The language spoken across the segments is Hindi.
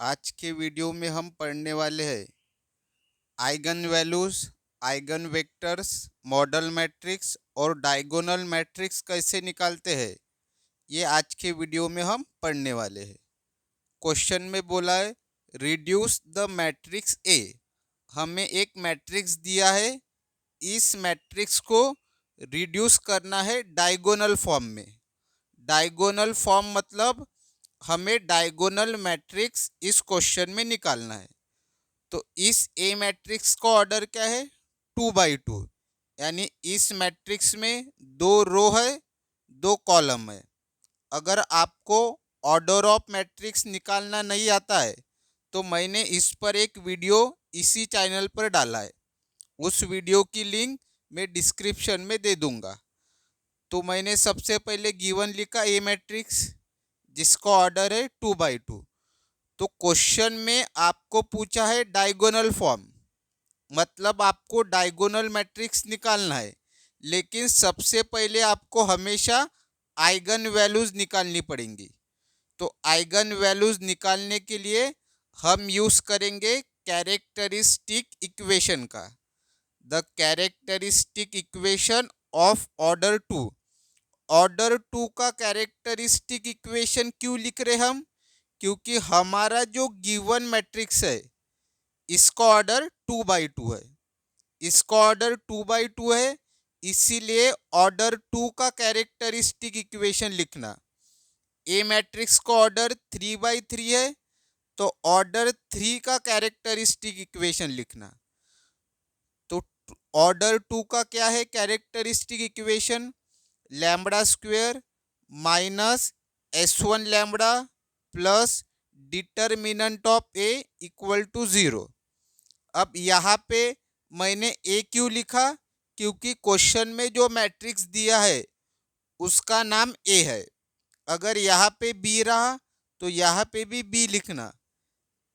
आज के वीडियो में हम पढ़ने वाले हैं eigen values, eigen vectors, model matrix और डायगोनल मैट्रिक्स कैसे निकालते हैं। ये आज के वीडियो में हम पढ़ने वाले हैं। क्वेश्चन में बोला है रिड्यूस द मैट्रिक्स ए। हमें एक मैट्रिक्स दिया है, इस मैट्रिक्स को रिड्यूस करना है डायगोनल फॉर्म में। डायगोनल फॉर्म मतलब हमें डायगोनल मैट्रिक्स इस क्वेश्चन में निकालना है। तो इस ए मैट्रिक्स का ऑर्डर क्या है? 2 by 2, यानी इस मैट्रिक्स में 2 रो है, 2 कॉलम है। अगर आपको ऑर्डर ऑफ मैट्रिक्स निकालना नहीं आता है तो मैंने इस पर एक वीडियो इसी चैनल पर डाला है, उस वीडियो की लिंक मैं डिस्क्रिप्शन में दे दूंगा। तो मैंने सबसे पहले गिवन लिखा ए मैट्रिक्स जिसका ऑर्डर है 2 by 2। तो क्वेश्चन में आपको पूछा है डायगोनल फॉर्म, मतलब आपको डायगोनल मैट्रिक्स निकालना है, लेकिन सबसे पहले आपको हमेशा आइगन वैल्यूज निकालनी पड़ेंगी। तो आइगन वैल्यूज निकालने के लिए हम यूज करेंगे कैरेक्टरिस्टिक इक्वेशन का। The characteristic equation of order 2। Order 2 का कैरेक्टरिस्टिक इक्वेशन क्यों लिख रहे हम? क्योंकि हमारा जो गिवन मैट्रिक्स है इसका ऑर्डर 2 by 2 है, इसका ऑर्डर 2 by 2 है, इसीलिए ऑर्डर 2 का कैरेक्टरिस्टिक इक्वेशन लिखना। ए मैट्रिक्स का ऑर्डर 3 by 3 है, तो ऑर्डर 3 का कैरेक्टरिस्टिक इक्वेशन लिखना। तो ऑर्डर 2 का क्या है characteristic equation? Lambda square minus S1 lambda plus determinant of A equal to 0। अब यहाँ पे मैंने ए क्यों लिखा? क्योंकि क्वेश्चन में जो मैट्रिक्स दिया है उसका नाम ए है। अगर यहाँ पे बी रहा तो यहाँ पे भी बी लिखना,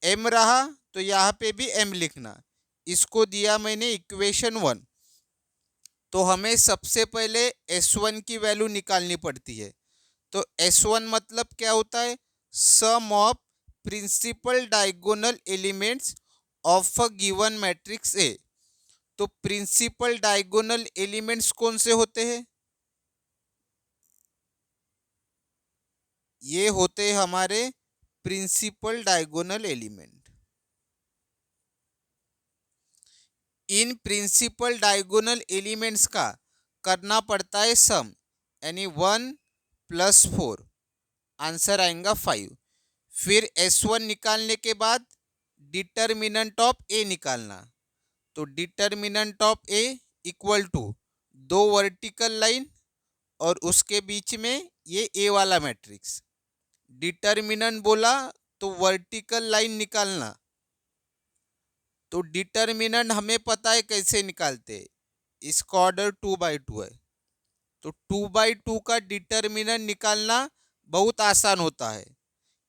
एम रहा तो यहाँ पे भी एम लिखना। इसको दिया मैंने इक्वेशन 1। तो हमें सबसे पहले S1 की वैल्यू निकालनी पड़ती है। तो S1 मतलब क्या होता है? Sum of principal diagonal elements of a given matrix A. तो प्रिंसिपल डायगोनल एलिमेंट्स कौन से होते हैं? ये होते हैं हमारे प्रिंसिपल डायगोनल एलिमेंट। इन प्रिंसिपल डायगोनल एलिमेंट्स का करना पड़ता है सम, यानी 1 + 4, आंसर आएगा 5। फिर S1 निकालने के बाद डिटर्मिनेंट ऑफ ए निकालना। तो determinant of A equal to 2 vertical line और उसके बीच में ये ए वाला मैट्रिक्स। डिटर्मिनेंट बोला तो वर्टिकल लाइन निकालना। तो डिटर्मिनेंट हमें पता है कैसे निकालते हैं, इसका ऑर्डर 2 by 2 है। तो 2 by 2 का डिटर्मिनेंट निकालना बहुत आसान होता है।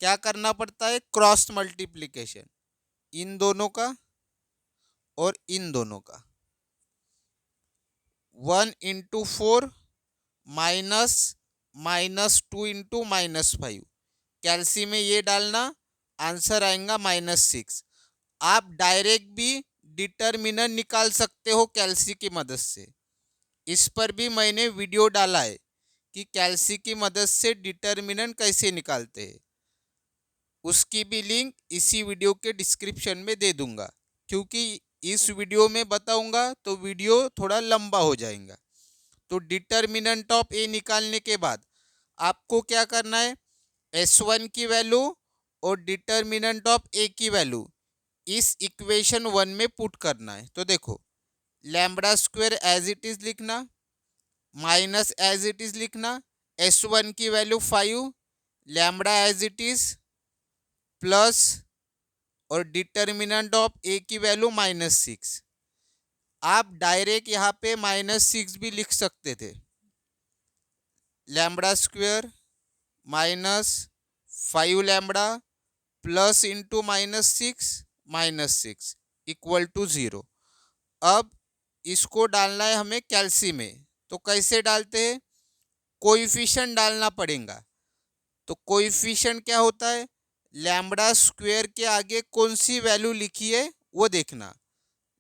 क्या करना पड़ता है? क्रॉस मल्टीप्लिकेशन, इन दोनों का और इन दोनों का। 1 × 4 माइनस -2 × -5, कैल्सी में ये डालना, आंसर आएगा -6। आप डायरेक्ट भी डिटर्मिनेंट निकाल सकते हो कैल्सी की मदद से। इस पर भी मैंने वीडियो डाला है कि कैल्सी की मदद से डिटर्मिनेंट कैसे निकालते हैं। उसकी भी लिंक इसी वीडियो के डिस्क्रिप्शन में दे दूंगा, क्योंकि इस वीडियो में बताऊंगा तो वीडियो थोड़ा लंबा हो जाएगा। तो डिटर्मिनेंट ऑफ ए निकालने के बाद आपको क्या करना है? S1 की वैल्यू और डिटर्मिनेंट ऑफ ए की वैल्यू इस इक्वेशन 1 में पुट करना है। तो देखो, lambda square as it is लिखना, माइनस एज इट इज लिखना, S1 की value 5, lambda as it is plus और डिटर्मिनेंट ऑफ ए की वैल्यू -6। आप डायरेक्ट यहाँ पे -6 भी लिख सकते थे। Lambda square -5 lambda plus into -6 equal to 0। अब इसको डालना है हमें कैल्सी में। तो कैसे डालते हैं? कोएफिशिएंट डालना पड़ेगा। तो कोएफिशिएंट क्या होता है? लैम्बडा स्क्वायर के आगे कौन सी वैल्यू लिखी है वो देखना।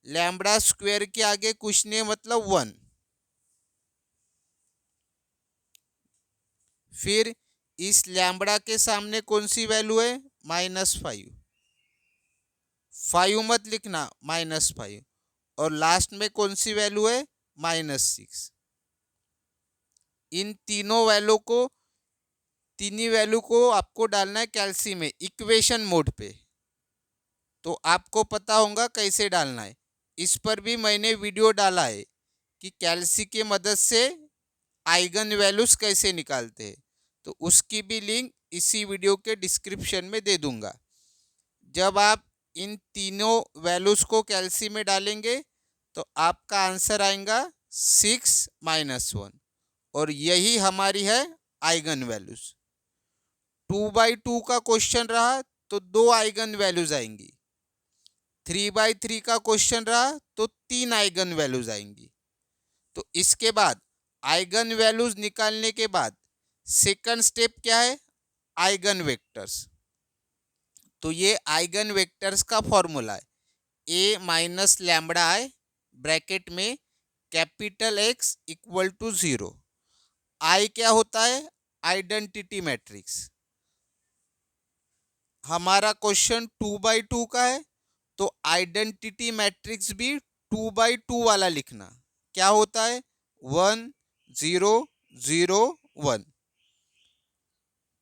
लैम्बडा स्क्वायर के आगे कुछ नहीं मतलब 1। फिर इस लैम्बडा के सामने कौन सी वैल्यू है -5। 5 मत लिखना -5। और लास्ट में कौन सी वैल्यू है -6। इन तीनों वैल्यू को आपको डालना है कैल्सी में इक्वेशन मोड पे। तो आपको पता होगा कैसे डालना है। इस पर भी मैंने वीडियो डाला है कि कैल्सी की मदद से आइगन वैल्यूज कैसे निकालते हैं। तो उसकी भी लिंक इसी वीडियो के डिस्क्रिप्शन में दे दूंगा। जब आप इन तीनों वैल्यूज को कैल्सी में डालेंगे तो आपका आंसर आएगा 6-1 और यही हमारी है आइगन वैल्यूज। 2/2 का क्वेश्चन रहा तो 2 आइगन वैल्यूज आएंगी। 3/3 का क्वेश्चन रहा तो 3 आइगन वैल्यूज आएंगी। तो इसके बाद आइगन वैल्यूज निकालने के बाद सेकंड स्टेप क्या है आइगन वेक्टर्स। तो ये आइगन वेक्टर्स का फॉर्मूला है ए माइनस लैम्बडा आई ब्रैकेट में कैपिटल एक्स इक्वल टू 0। आई क्या होता है आइडेंटिटी मैट्रिक्स। हमारा क्वेश्चन 2/2 का है तो आइडेंटिटी मैट्रिक्स भी 2/2 वाला लिखना। क्या होता है 1 0 0 1।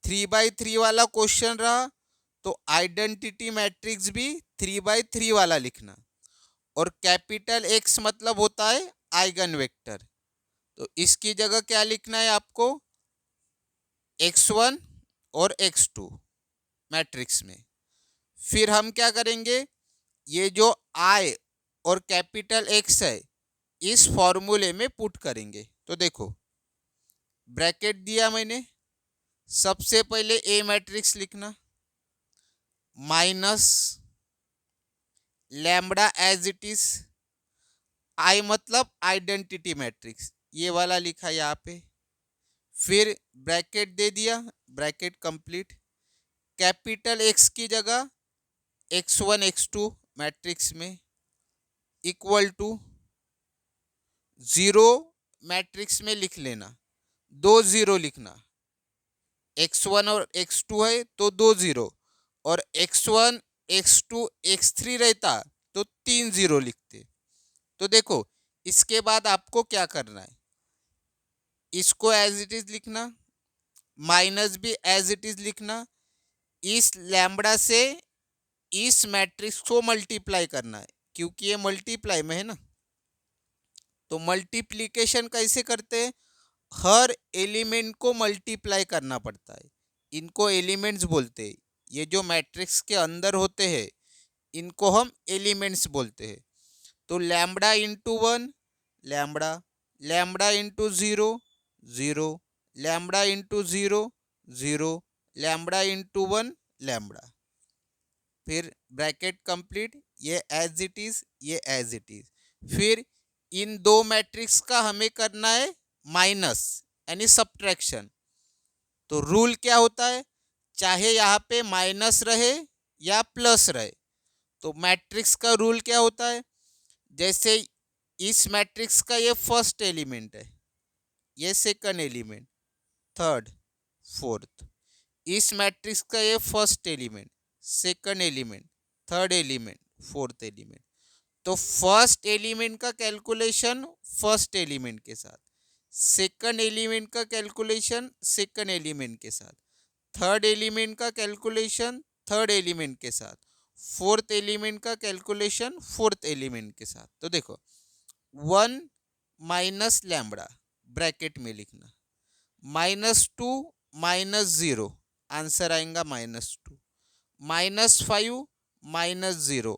3/3 वाला क्वेश्चन रहा तो आइडेंटिटी मैट्रिक्स भी 3/3 वाला लिखना। और कैपिटल एक्स मतलब होता है आइगन वेक्टर। तो इसकी जगह क्या लिखना है आपको x1 और x2 मैट्रिक्स में। फिर हम क्या करेंगे ये जो आई और कैपिटल एक्स है इस फॉर्मूले में पुट करेंगे। तो देखो ब्रैकेट दिया मैंने, सबसे पहले ए मैट्रिक्स लिखना minus lambda as it is. I मतलब आइडेंटिटी मैट्रिक्स ये वाला लिखा यहाँ पे। फिर ब्रैकेट दे दिया, ब्रैकेट कंप्लीट। कैपिटल एक्स की जगह x1 x2 मैट्रिक्स में इक्वल टू 0 मैट्रिक्स में लिख लेना, 2 0 लिखना। x1 और x2 है तो 2 0 और x1 x2 x3 रहता तो 3 0 लिखते। तो देखो इसके बाद आपको क्या करना है इसको एज इट इज लिखना, माइनस भी एज इट इज लिखना। इस लैम्बडा से इस मैट्रिक्स को मल्टीप्लाई करना है क्योंकि ये मल्टीप्लाई में है ना। तो मल्टीप्लिकेशन कैसे करते हैं हर एलिमेंट को मल्टीप्लाई करना पड़ता है। इनको एलिमेंट्स बोलते हैं। ये जो मैट्रिक्स के अंदर होते हैं इनको हम एलिमेंट्स बोलते हैं। तो lambda into 1 lambda, lambda into 0 0, lambda into 0 0, lambda into 1 lambda. फिर ब्रैकेट कंप्लीट, ये एज इट इज ये एज इट इज। फिर इन दो मैट्रिक्स का हमें करना है माइनस यानी सब्ट्रैक्शन। तो रूल क्या होता है चाहे यहाँ पे माइनस रहे या प्लस रहे तो मैट्रिक्स का रूल क्या होता है जैसे इस मैट्रिक्स का ये फर्स्ट एलिमेंट है, ये सेकंड एलिमेंट, थर्ड, फोर्थ। इस मैट्रिक्स का ये first element, second element, third element, fourth element. तो फर्स्ट एलिमेंट का कैलकुलेशन फर्स्ट एलिमेंट के साथ, सेकंड एलिमेंट का कैलकुलेशन सेकंड एलिमेंट के साथ, थर्ड एलिमेंट का कैलकुलेशन थर्ड एलिमेंट के साथ, फोर्थ एलिमेंट का कैलकुलेशन फोर्थ एलिमेंट के साथ। तो देखो 1 माइनस लैम्बडा ब्रैकेट में लिखना, -2 -0 आंसर आएगा -2, -5 -0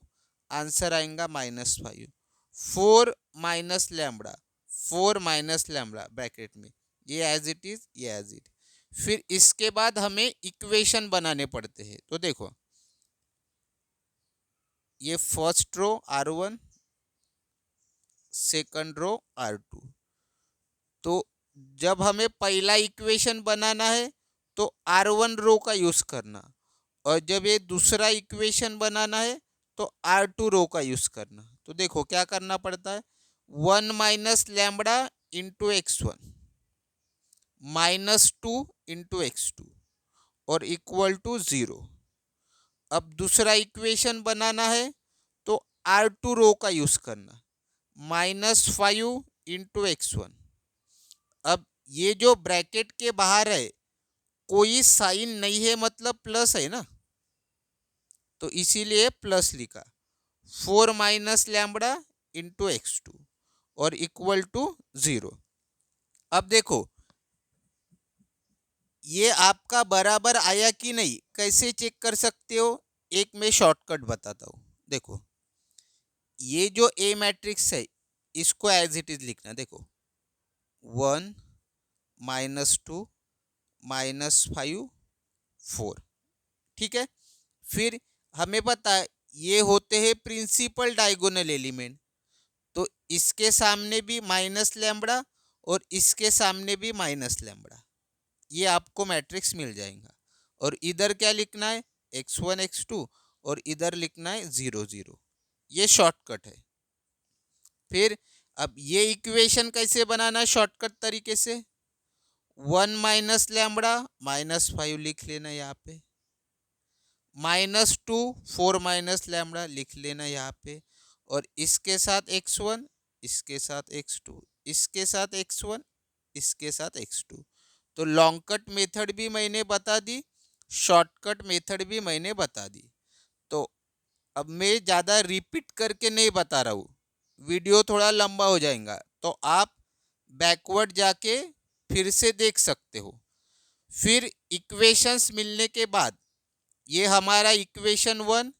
आंसर आएगा -5, 4 minus lambda 4 minus lambda bracket में, ये एज इट इज ये एज इट। फिर इसके बाद हमें इक्वेशन बनाने पड़ते हैं। तो देखो ये first row R1 second row R2। तो जब हमें पहला इक्वेशन बनाना है तो R1 रो का यूज करना और जब ये दूसरा इक्वेशन बनाना है तो R2 रो का यूज करना। तो देखो क्या करना पड़ता है, 1 minus lambda into x1 -2 into x2 और इक्वल टू 0। अब दूसरा इक्वेशन बनाना है तो R2 रो का यूज करना, -5 इंटू x1। अब ये जो ब्रैकेट के बाहर है कोई साइन नहीं है, मतलब प्लस है ना, तो इसीलिए प्लस लिखा, 4 माइनस लैम्बडा इंटू x2 और इक्वल टू 0। अब देखो ये आपका बराबर आया कि नहीं, कैसे चेक कर सकते हो, एक मैं शॉर्टकट बताता हूँ। देखो ये जो ए मैट्रिक्स है इसको एज इट इज लिखना। देखो 1 -2 -5 4, ठीक है। फिर हमें पता है ये होते हैं प्रिंसिपल डायगोनल एलिमेंट, तो इसके सामने भी माइनस लैम्बडा और इसके सामने भी माइनस लैम्बडा, ये आपको मैट्रिक्स मिल जाएगा। और इधर क्या लिखना है, x1 x2 और इधर लिखना है 0 0। ये शॉर्टकट है। फिर अब ये इक्वेशन कैसे बनाना है शॉर्टकट तरीके से, 1 माइनस लैम्बडा -5 लिख लेना यहाँ पे, -2 4 माइनस लैम्बडा लिख लेना यहाँ पे, और इसके साथ x1 इसके साथ x2 इसके साथ x1 इसके साथ x2। तो लॉन्ग कट मेथड भी मैंने बता दी, शॉर्टकट मेथड भी मैंने बता दी। तो अब मैं ज़्यादा रिपीट करके नहीं बता रहा हूँ, वीडियो थोड़ा लंबा हो जाएगा, तो आप बैकवर्ड जाके फिर से देख सकते हो। फिर इक्वेशंस मिलने के बाद ये हमारा इक्वेशन 1,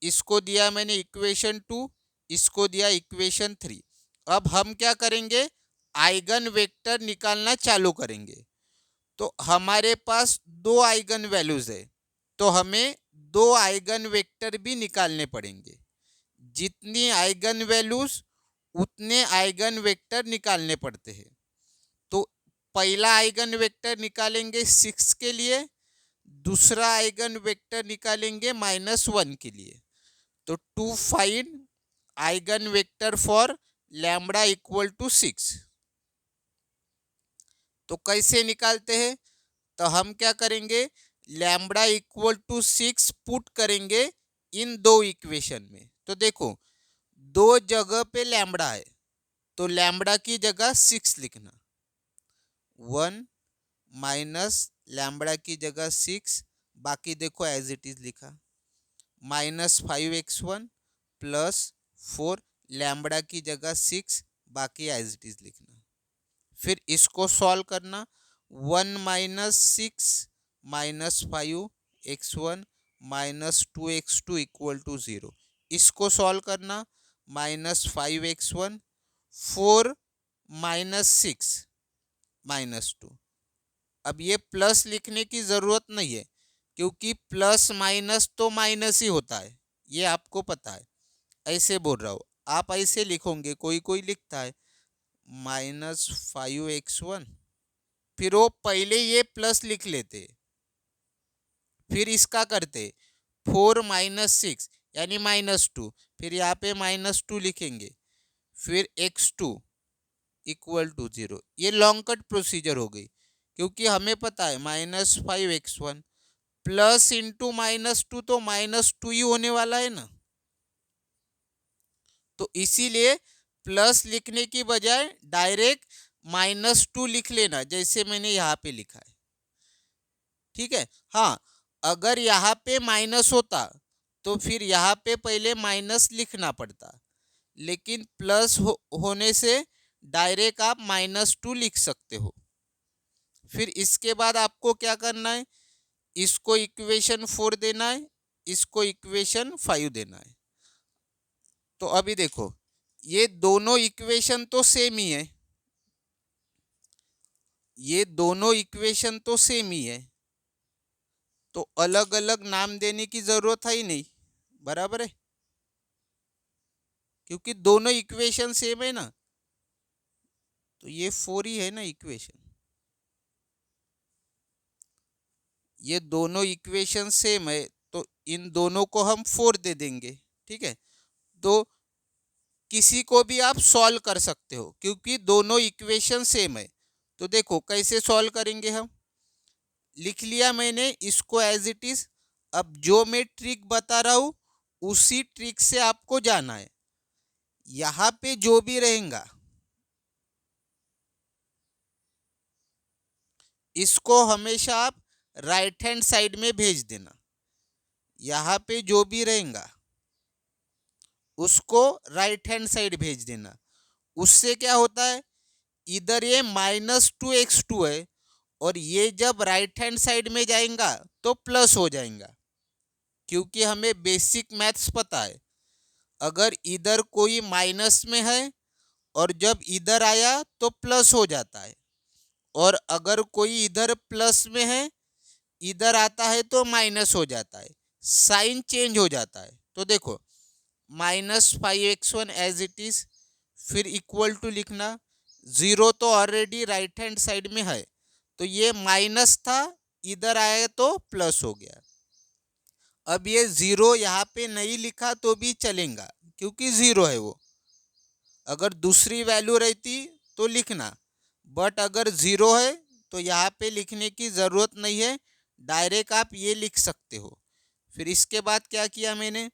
इसको दिया मैंने इक्वेशन 2, इसको दिया इक्वेशन 3। अब हम क्या करेंगे, आइगन वेक्टर निकालना चालू करेंगे। तो हमारे पास दो आइगन वैल्यूज है, तो हमें दो आइगन वेक्टर भी निकालने पड़ेंगे। जितनी आइगन वैल्यूज उतने आइगन वेक्टर निकालने पड़ते हैं। तो पहला आइगन वेक्टर निकालेंगे 6 के लिए, दूसरा आइगन वेक्टर निकालेंगे -1 के लिए। तो to find eigen vector for lambda equal to 6, तो कैसे निकालते हैं, तो हम क्या करेंगे, लैम्बडा इक्वल टू 6 पुट करेंगे इन दो इक्वेशन में। तो देखो दो जगह पे लैम्बडा है, तो लैम्बडा की जगह 6 लिखना, 1 माइनस लैम्बडा की जगह 6, बाकी देखो एज इट इज लिखा, -5x1 +4 लैम्बडा की जगह 6, बाकी एज इट इज लिखना। फिर इसको सॉल्व करना, 1 -6 -5x1 -2x2 इक्वल टू 0। इसको सॉल्व करना, -5x1 4 -6 -2। अब ये प्लस लिखने की ज़रूरत नहीं है, क्योंकि प्लस माइनस तो माइनस ही होता है, ये आपको पता है। ऐसे बोल रहा हूँ, आप ऐसे लिखोगे, कोई कोई लिखता है -5x1, फिर वो पहले ये प्लस लिख लेते, फिर इसका करते 4 -6 यानी -2, फिर यहाँ पे -2 लिखेंगे, फिर x2 इक्वल टू 0। ये लॉन्ग कट प्रोसीजर हो गई, क्योंकि हमें पता है -5x1 प्लस इंटू -2 तो -2 ही होने वाला है ना, तो इसीलिए प्लस लिखने की बजाय डायरेक्ट -2 लिख लेना, जैसे मैंने यहाँ पे लिखा है, ठीक है। हाँ, अगर यहाँ पे माइनस होता तो फिर यहाँ पे पहले माइनस लिखना पड़ता, लेकिन प्लस होने से डायरेक्ट आप -2 लिख सकते हो। फिर इसके बाद आपको क्या करना है, इसको इक्वेशन 4 देना है, इसको इक्वेशन 5 देना है। तो अभी देखो ये दोनों इक्वेशन तो सेम ही है, ये दोनों इक्वेशन तो सेम ही है, तो अलग अलग नाम देने की जरूरत है ही नहीं, बराबर है, क्योंकि दोनों इक्वेशन सेम है ना। तो ये 4 ही है ना इक्वेशन, ये दोनों इक्वेशन सेम है, तो इन दोनों को हम 4 दे देंगे। ठीक है, तो किसी को भी आप सॉल्व कर सकते हो क्योंकि दोनों इक्वेशन सेम है। तो देखो कैसे सॉल्व करेंगे हम। लिख लिया मैंने इसको एज इट इज। अब जो मैं ट्रिक बता रहा हूं उसी ट्रिक से आपको जाना है। यहां पे जो भी रहेगा इसको हमेशा आप राइट हैंड साइड में भेज देना। यहां पे जो भी रहेगा उसको राइट हैंड साइड भेज देना। उससे क्या होता है, इधर ये -2x2 है और ये जब राइट हैंड साइड में जाएगा तो प्लस हो जाएगा, क्योंकि हमें बेसिक मैथ्स पता है। अगर इधर कोई माइनस में है और जब इधर आया तो प्लस हो जाता है, और अगर कोई इधर प्लस में है इधर आता है तो माइनस हो जाता है, साइन चेंज हो जाता है। तो देखो -5x1 एज इट इज, फिर इक्वल टू लिखना। जीरो तो ऑलरेडी राइट हैंड साइड में है तो ये माइनस था, इधर आया तो प्लस हो गया। अब ये जीरो यहाँ पे नहीं लिखा तो भी चलेगा क्योंकि जीरो है वो। अगर दूसरी वैल्यू रहती तो लिखना, बट अगर जीरो है तो यहाँ पे लिखने की ज़रूरत नहीं है, डायरेक्ट आप ये लिख सकते हो। फिर इसके बाद क्या किया मैंने,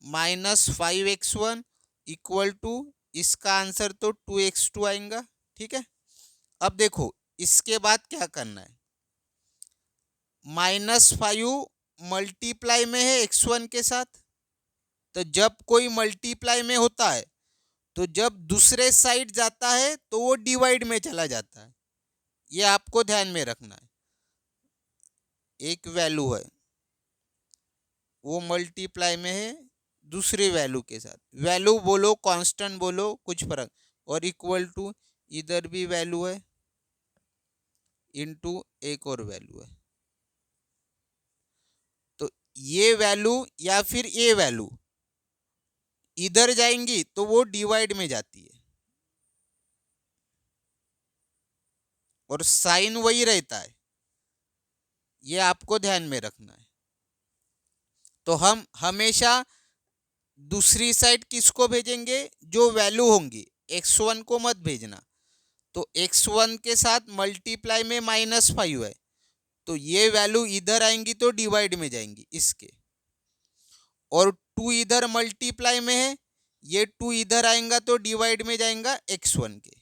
-5x1 इक्वल टू, इसका आंसर तो 2x2 आएगा। ठीक है, अब देखो इसके बाद क्या करना है। -5 मल्टीप्लाई में है x1 के साथ, तो जब कोई मल्टीप्लाई में होता है तो जब दूसरे साइड जाता है तो वो डिवाइड में चला जाता है। ये आपको ध्यान में रखना है। एक वैल्यू है वो मल्टीप्लाई में है दूसरी वैल्यू के साथ, वैल्यू बोलो कांस्टेंट बोलो कुछ फर्क, और इक्वल टू इधर भी वैल्यू है इनटू एक और वैल्यू है। तो ये वैल्यू या फिर ये वैल्यू इधर जाएंगी तो वो डिवाइड में जाती है और साइन वही रहता है, ये आपको ध्यान में रखना है। तो हम हमेशा दूसरी साइड किसको भेजेंगे, जो वैल्यू होंगी, x1 को मत भेजना। तो x1 के साथ मल्टीप्लाई में -5 है तो ये वैल्यू इधर आएंगी तो डिवाइड में जाएंगी इसके, और 2 इधर मल्टीप्लाई में है, ये 2 इधर आएगा तो डिवाइड में जाएगा x1 के।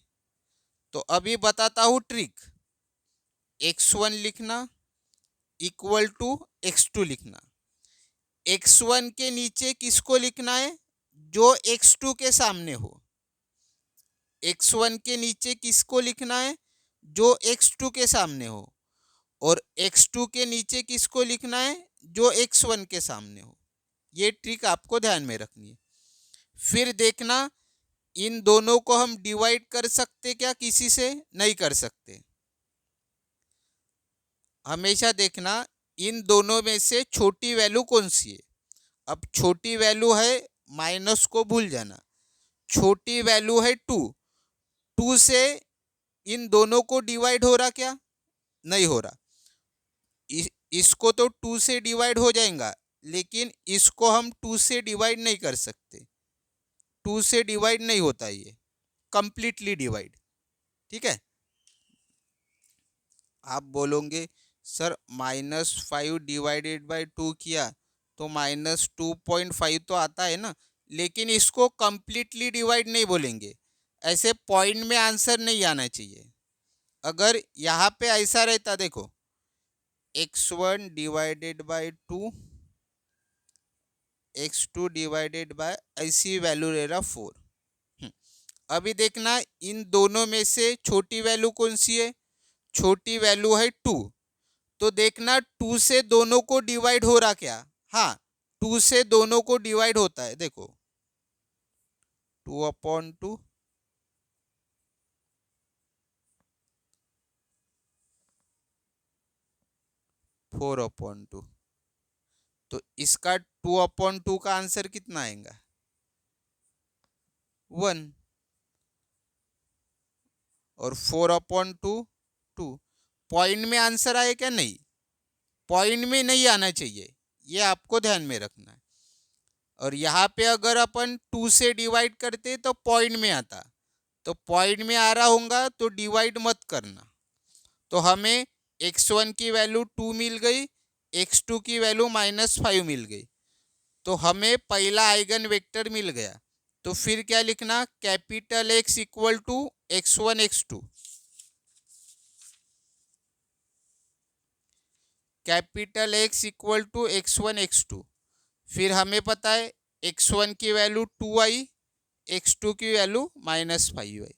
तो अभी बताता हूं ट्रिक। x1 लिखना इक्वल टू x2 लिखना। x1 के नीचे किसको लिखना है, जो x2 के सामने हो। x1 के नीचे किसको लिखना है, जो x2 के सामने हो, और x2 के नीचे किसको लिखना है, जो x1 के सामने हो। ये ट्रिक आपको ध्यान में रखनी है। फिर देखना इन दोनों को हम डिवाइड कर सकते क्या, किसी से नहीं कर सकते। हमेशा देखना इन दोनों में से छोटी वैल्यू कौन सी है। अब छोटी वैल्यू है, माइनस को भूल जाना, छोटी वैल्यू है 2। 2 से इन दोनों को डिवाइड हो रहा क्या, नहीं हो रहा। इसको तो 2 से डिवाइड हो जाएगा, लेकिन इसको हम 2 से डिवाइड नहीं कर सकते। 2 से डिवाइड नहीं होता ये, कंप्लीटली डिवाइड। ठीक है, आप बोलोगे सर -5 डिवाइडेड बाय 2 किया तो -2.5 तो आता है ना, लेकिन इसको कंप्लीटली डिवाइड नहीं बोलेंगे। ऐसे पॉइंट में आंसर नहीं आना चाहिए। अगर यहाँ पे ऐसा रहता, देखो x1 divided by 2, x2 divided by, ऐसी वैल्यू रह रहा 4। अभी देखना इन दोनों में से छोटी वैल्यू कौन सी है, छोटी वैल्यू है 2। तो देखना 2 से दोनों को डिवाइड हो रहा क्या, हाँ 2 से दोनों को डिवाइड होता है। देखो 2/2, 4/2। तो इसका 2/2 का आंसर कितना आएगा, 1। और 4/2 2। पॉइंट में आंसर आए क्या, नहीं, पॉइंट में नहीं आना चाहिए। ये आपको ध्यान में रखना है। और यहाँ पे अगर अपन 2 से डिवाइड करते तो पॉइंट में आता, तो पॉइंट में आ रहा होगा तो डिवाइड मत करना। तो हमें x1 की वैल्यू 2 मिल गई, x2 की वैल्यू -5 मिल गई, तो हमें पहला आइगन वेक्टर मिल गया। तो फिर क्या लिखना, capital X equal to x1 x2, capital X equal to x1 x2। फिर हमें पता है x1 की वैल्यू 2 आई, x2 की वैल्यू -5 आई।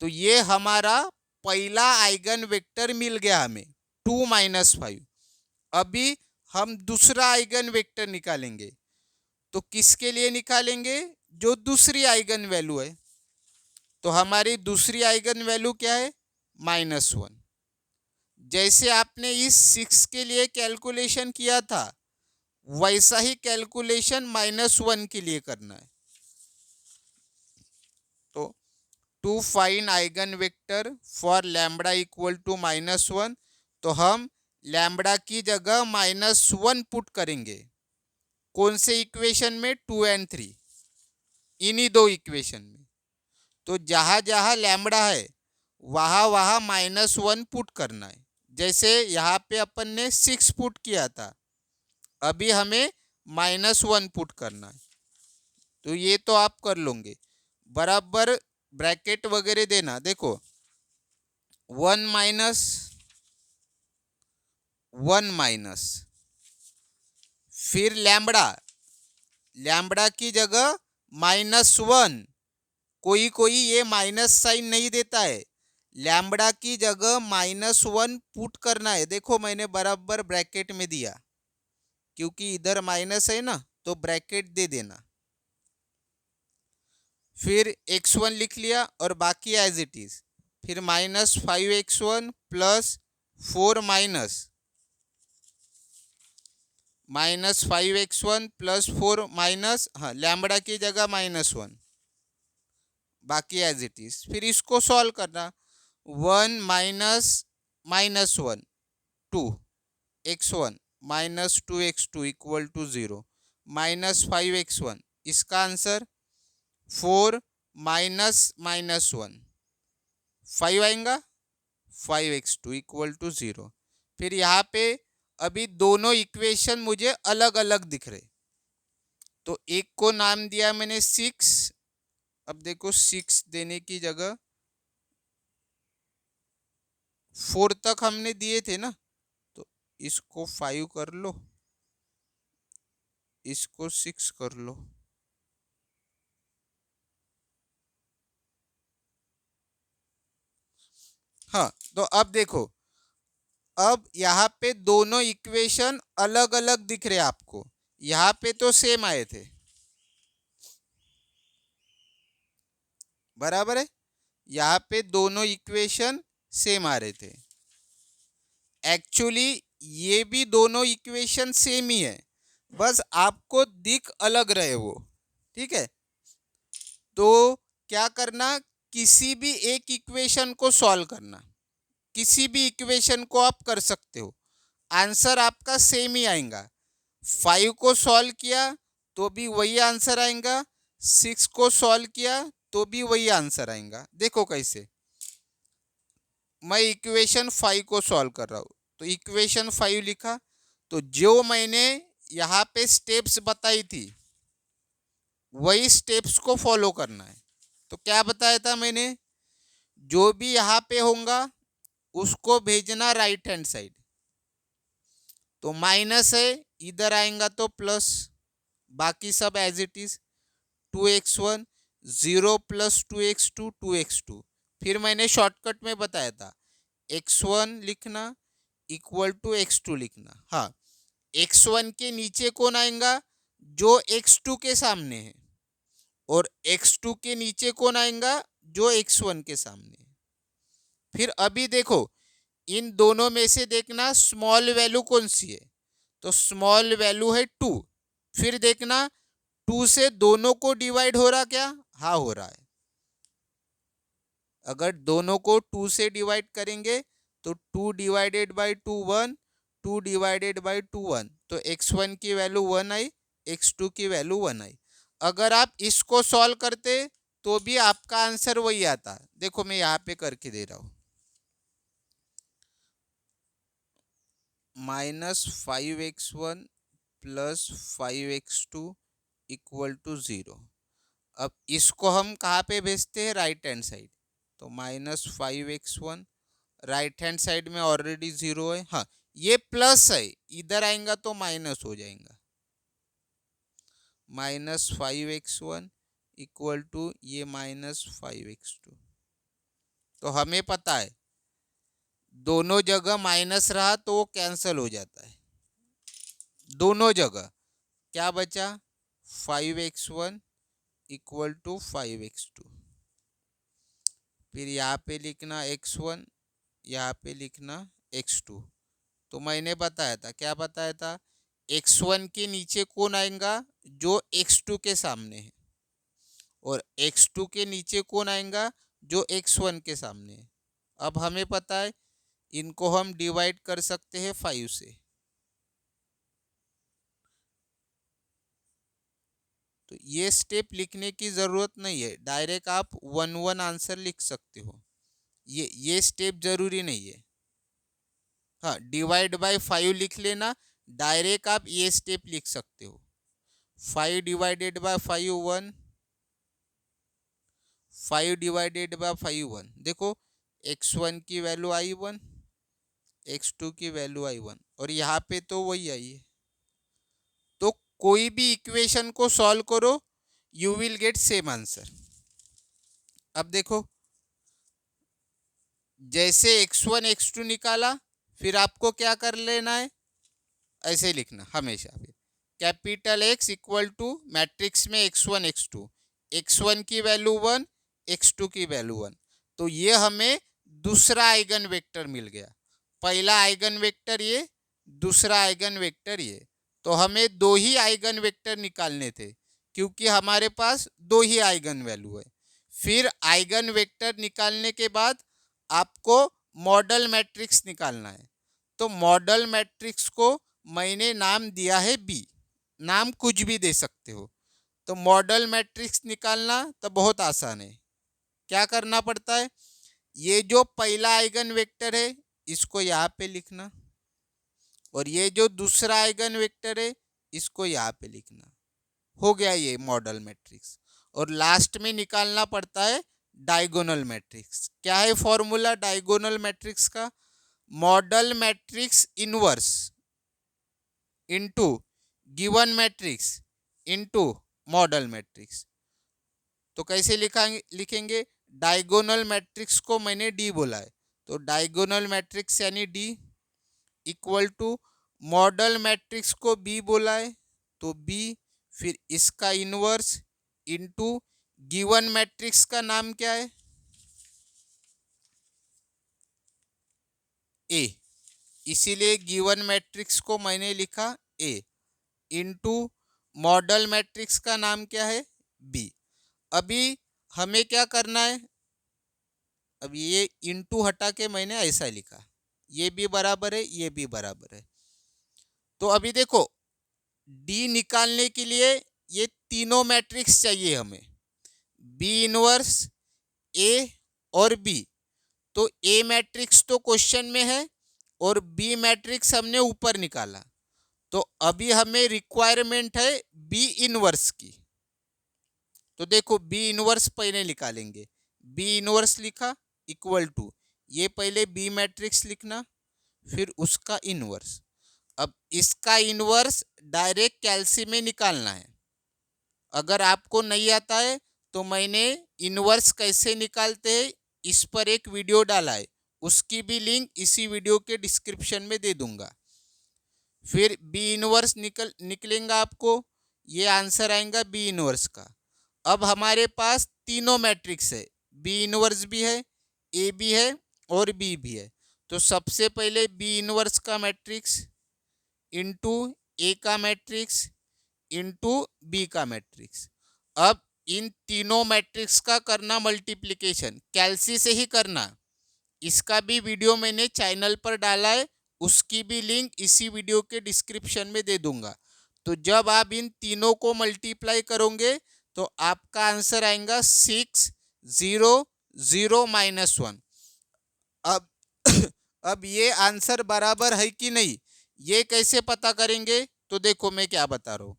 तो ये हमारा पहला आइगन वेक्टर मिल गया हमें 2 -5। अभी हम दूसरा आइगन वेक्टर निकालेंगे, तो किसके लिए निकालेंगे, जो दूसरी आइगन वैल्यू है। तो हमारी दूसरी आइगन वैल्यू क्या है, -1। जैसे आपने इस 6 के लिए कैलकुलेशन किया था, वैसा ही कैलकुलेशन -1 के लिए करना है। तो to find eigen vector for lambda equal to -1, तो हम लैम्बडा की जगह -1 पुट करेंगे। कौन से इक्वेशन में, 2 और 3, इन्हीं दो इक्वेशन में। तो जहाँ जहाँ लैम्बडा है वहाँ वहाँ -1 पुट करना है। जैसे यहाँ पे अपन ने 6 पुट किया था, अभी हमें -1 पुट करना है। तो ये तो आप कर लोगे, बराबर ब्रैकेट वगैरह देना। देखो 1 माइनस फिर लैम्बडा, लैम्बडा की जगह -1। कोई कोई ये माइनस साइन नहीं देता है, लैम्बडा की जगह -1 पुट करना है। देखो मैंने बराबर ब्रैकेट में दिया, क्योंकि इधर माइनस है ना, तो ब्रैकेट दे देना। फिर x1 लिख लिया और बाकी एज इट इज। फिर -5x1 plus 4 -5x1 plus 4 minus, हाँ लैम्बडा की जगह -1, बाकी एज इट इज। फिर इसको सॉल्व करना, 1 -1 2 x1 -2x2 equal to 0, -5x1, इसका आंसर 4 -1 5 आएगा, 5x2 इक्वल टू 0। फिर यहाँ पे अभी दोनों इक्वेशन मुझे अलग अलग दिख रहे, तो एक को नाम दिया मैंने 6। अब देखो 6 देने की जगह 4 तक हमने दिए थे ना, तो इसको 5 कर लो, इसको 6 कर लो। हाँ, तो अब देखो, अब यहाँ पे दोनों इक्वेशन अलग अलग दिख रहे आपको, यहाँ पे तो सेम आए थे, बराबर है। यहाँ पे दोनों इक्वेशन सेम आ रहे थे। एक्चुअली ये भी दोनों इक्वेशन सेम ही है, बस आपको दिख अलग रहे वो, ठीक है। तो क्या करना, किसी भी एक इक्वेशन को सॉल्व करना, किसी भी इक्वेशन को आप कर सकते हो, आंसर आपका सेम ही आएगा। 5 को सॉल्व किया तो भी वही आंसर आएगा, 6 को सॉल्व किया तो भी वही आंसर आएगा। देखो कैसे, मैं इक्वेशन 5 को सॉल्व कर रहा हूँ, तो इक्वेशन 5 लिखा, तो जो मैंने यहाँ पे स्टेप्स बताई थी वही स्टेप्स को फॉलो करना है। तो क्या बताया था मैंने, जो भी यहाँ पे होगा उसको भेजना राइट हैंड साइड। तो माइनस है, इधर आएगा तो प्लस, बाकी सब as it is. 2x1 0 plus 2x2 2x2। फिर मैंने शॉर्टकट में बताया था x1 लिखना इक्वल टू x2 लिखना। हाँ, x1 के नीचे कौन आएगा, जो x2 के सामने है, और x2 के नीचे कौन आएगा, जो x1 के सामने है। फिर अभी देखो, इन दोनों में से देखना स्मॉल वैल्यू कौन सी है, तो स्मॉल वैल्यू है 2। फिर देखना 2 से दोनों को डिवाइड हो रहा क्या, हाँ हो रहा है। अगर दोनों को 2 से डिवाइड करेंगे तो 2 डिवाइडेड बाई 2 1, 2 डिवाइडेड बाई 2 1, तो x1 की वैल्यू 1 आई, x2 की वैल्यू 1 आई। अगर आप इसको सॉल्व करते तो भी आपका आंसर वही आता। देखो मैं यहाँ पे करके दे रहा हूँ, -5x1 plus 5x2 equal to 0। अब इसको हम कहाँ पे भेजते हैं, राइट हैंड साइड। तो -5x1 राइट हैंड साइड में ऑलरेडी 0 है, हाँ ये प्लस है, इधर आएगा तो माइनस हो जाएगा। -5x1 इक्वल टू ये -5x2। तो हमें पता है दोनों जगह माइनस रहा तो वो कैंसिल हो जाता है, दोनों जगह क्या बचा, 5x1 इक्वल टू 5x2। फिर यहाँ पे लिखना x1, यहाँ पे लिखना x2। तो मैंने बताया था, क्या बताया था, x1 के नीचे कौन आएगा, जो x2 के सामने है, और x2 के नीचे कौन आएगा, जो x1 के सामने है। अब हमें पता है इनको हम डिवाइड कर सकते हैं 5 से। तो ये स्टेप लिखने की जरूरत नहीं है, डायरेक्ट आप 1-1 आंसर लिख सकते हो, ये स्टेप जरूरी नहीं है। हाँ, डिवाइड बाय 5 लिख लेना, डायरेक्ट आप ये स्टेप लिख सकते हो। 5 डिवाइडेड बाय 5 1, 5 डिवाइडेड बाय 5 1। देखो x1 की वैल्यू आई 1, x2 की वैल्यू आई 1, और यहाँ पे तो वही आई है। तो कोई भी इक्वेशन को सॉल्व करो, you will get same answer. अब देखो, जैसे x1 x2 निकाला, फिर आपको क्या कर लेना है, ऐसे लिखना हमेशा। फिर capital X equal to matrix में x1 x2, x1 की वैल्यू 1, x2 की वैल्यू 1। तो ये हमें दूसरा आइगन वेक्टर मिल गया। पहला आइगन वेक्टर ये, दूसरा आइगन वेक्टर ये। तो हमें दो ही आइगन वेक्टर निकालने थे, क्योंकि हमारे पास दो ही आइगन वैल्यू है। फिर आइगन वेक्टर निकालने के बाद आपको मॉडल मैट्रिक्स निकालना है। तो मॉडल मैट्रिक्स को मैंने नाम दिया है बी, नाम कुछ भी दे सकते हो। तो मॉडल मैट्रिक्स निकालना तो बहुत आसान है। क्या करना पड़ता है, ये जो पहला आइगन वेक्टर है इसको यहाँ पे लिखना, और ये जो दूसरा आइगन वेक्टर है इसको यहाँ पे लिखना। हो गया ये मॉडल मैट्रिक्स। और लास्ट में निकालना पड़ता है डायगोनल मैट्रिक्स। क्या है फॉर्मूला डायगोनल मैट्रिक्स का, model matrix inverse into given matrix into model matrix. तो कैसे लिखेंगे, डायगोनल मैट्रिक्स को मैंने डी बोला है, तो डायगोनल मैट्रिक्स यानी D equal to model matrix को बी बोला है, तो बी, फिर इसका इनवर्स इनटू गिवन मैट्रिक्स का नाम क्या है, ए, इसीलिए गिवन मैट्रिक्स को मैंने लिखा ए, इनटू मॉडल मैट्रिक्स का नाम क्या है, बी। अभी हमें क्या करना है, अब ये इनटू हटा के मैंने ऐसा लिखा, ये भी बराबर है, ये भी बराबर है। तो अभी देखो, डी निकालने के लिए ये तीनों मैट्रिक्स चाहिए हमें, बी इनवर्स, ए और बी। तो ए मैट्रिक्स तो क्वेश्चन में है और बी मैट्रिक्स हमने ऊपर निकाला। तो अभी हमें रिक्वायरमेंट है बी इनवर्स की। तो देखो बी इनवर्स पहले निकालेंगे, बी इनवर्स लिखा इक्वल टू, ये पहले बी मैट्रिक्स लिखना, फिर उसका इनवर्स। अब इसका इनवर्स डायरेक्ट कैल्सी में निकालना है। अगर आपको नहीं आता है तो मैंने इनवर्स कैसे निकालते हैं इस पर एक वीडियो डाला है, उसकी भी लिंक इसी वीडियो के डिस्क्रिप्शन में दे दूंगा। फिर बी इनवर्स निकलेगा आपको, ये आंसर आएगा बी इनवर्स का। अब हमारे पास तीनों मैट्रिक्स है, बी इनवर्स भी है, ए भी है और बी भी है। तो सबसे पहले बी इनवर्स का मैट्रिक्स इंटू ए का मैट्रिक्स इंटू बी का मैट्रिक्स। अब इन तीनों मैट्रिक्स का करना मल्टीप्लिकेशन, कैल्सी से ही करना। इसका भी वीडियो मैंने चैनल पर डाला है, उसकी भी लिंक इसी वीडियो के डिस्क्रिप्शन में दे दूंगा। तो जब आप इन तीनों को मल्टीप्लाई करोगे तो आपका आंसर आएगा 600-1। अब अब ये आंसर बराबर है कि नहीं, ये कैसे पता करेंगे? तो देखो मैं क्या बता रहा हूं,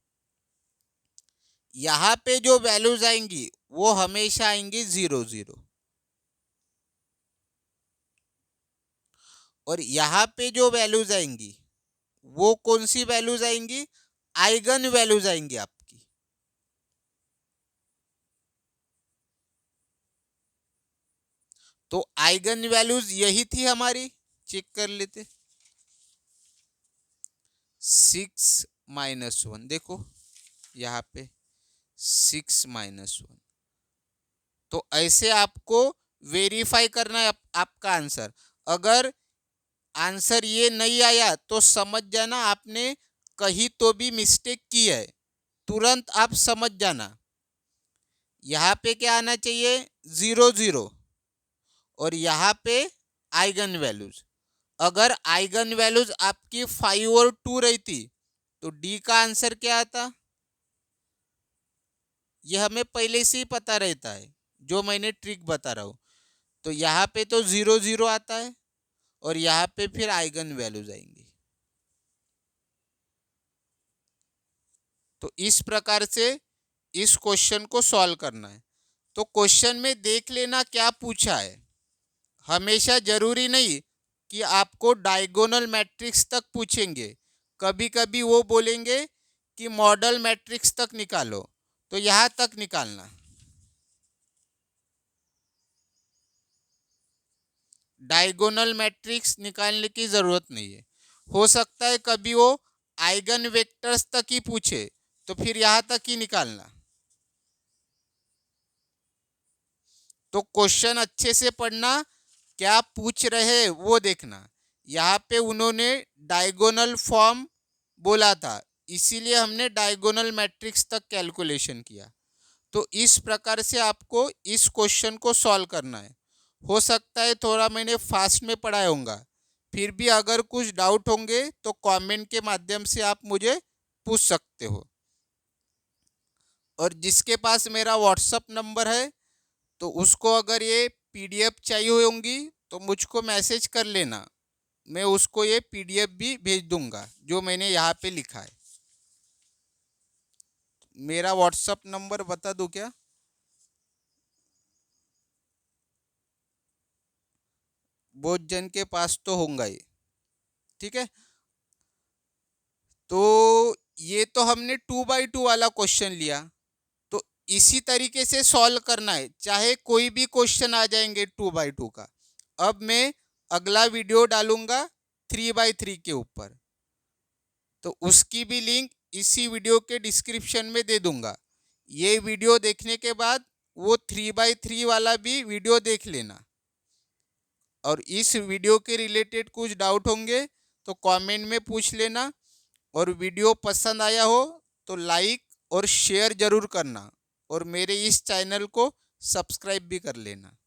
यहां पे जो वैल्यूज आएंगी वो हमेशा आएंगी 0 0, और यहां पे जो वैल्यूज आएंगी वो कौन सी वैल्यूज आएंगी? आइगन वैल्यूज आएंगी आपकी। तो आइगन वैल्यूज यही थी हमारी, चेक कर लेते। 6-1, देखो यहाँ पे 6-1। तो ऐसे आपको वेरीफाई करना है आपका आंसर। अगर आंसर ये नहीं आया तो समझ जाना आपने कहीं तो भी मिस्टेक की है, तुरंत आप समझ जाना। यहाँ पे क्या आना चाहिए? 0 0, और यहाँ पे आइगन वैल्यूज। अगर आइगन वैल्यूज आपकी 5 और 2 रहती तो डी का आंसर क्या आता? यह हमें पहले से ही पता रहता है, जो मैंने ट्रिक बता रहा हूँ। तो यहाँ पे तो 0 0 आता है, और यहाँ पे फिर आइगन वैल्यूज आएंगी। तो इस प्रकार से इस क्वेश्चन को सॉल्व करना है। तो क्वेश्चन में देख लेना क्या पूछा है। हमेशा जरूरी नहीं कि आपको डायगोनल मैट्रिक्स तक पूछेंगे, कभी कभी वो बोलेंगे कि मॉडल मैट्रिक्स तक निकालो, तो यहां तक निकालना। डायगोनल मैट्रिक्स निकालने की जरूरत नहीं है। हो सकता है कभी वो आइगन वेक्टर्स तक ही पूछे, तो फिर यहां तक ही निकालना। तो क्वेश्चन अच्छे से पढ़ना, क्या पूछ रहे हैं वो देखना। यहाँ पे उन्होंने डायगोनल फॉर्म बोला था, इसीलिए हमने डायगोनल मैट्रिक्स तक कैलकुलेशन किया। तो इस प्रकार से आपको इस क्वेश्चन को सॉल्व करना है। हो सकता है थोड़ा मैंने फास्ट में पढ़ाया होगा, फिर भी अगर कुछ डाउट होंगे तो कमेंट के माध्यम से आप मुझे पूछ सकते हो। और जिसके पास मेरा व्हाट्सअप नंबर है तो उसको अगर ये पीडीएफ चाहिए होंगी तो मुझको मैसेज कर लेना, मैं उसको ये पीडीएफ भी भेज दूंगा जो मैंने यहाँ पे लिखा है। मेरा व्हाट्सअप नंबर बता दूं क्या? बहुत जन के पास तो होगा ही, ठीक है। तो ये तो हमने 2x2 वाला क्वेश्चन लिया, तो इसी तरीके से सॉल्व करना है, चाहे कोई भी क्वेश्चन आ जाएंगे 2x2 का। अब मैं अगला वीडियो डालूंगा 3x3 के ऊपर, तो उसकी भी लिंक इसी वीडियो के डिस्क्रिप्शन में दे दूंगा। ये वीडियो देखने के बाद वो 3x3 वाला भी वीडियो देख लेना। और इस वीडियो के रिलेटेड कुछ डाउट होंगे तो कमेंट में पूछ लेना। और वीडियो पसंद आया हो तो लाइक और शेयर जरूर करना, और मेरे इस चैनल को सब्सक्राइब भी कर लेना।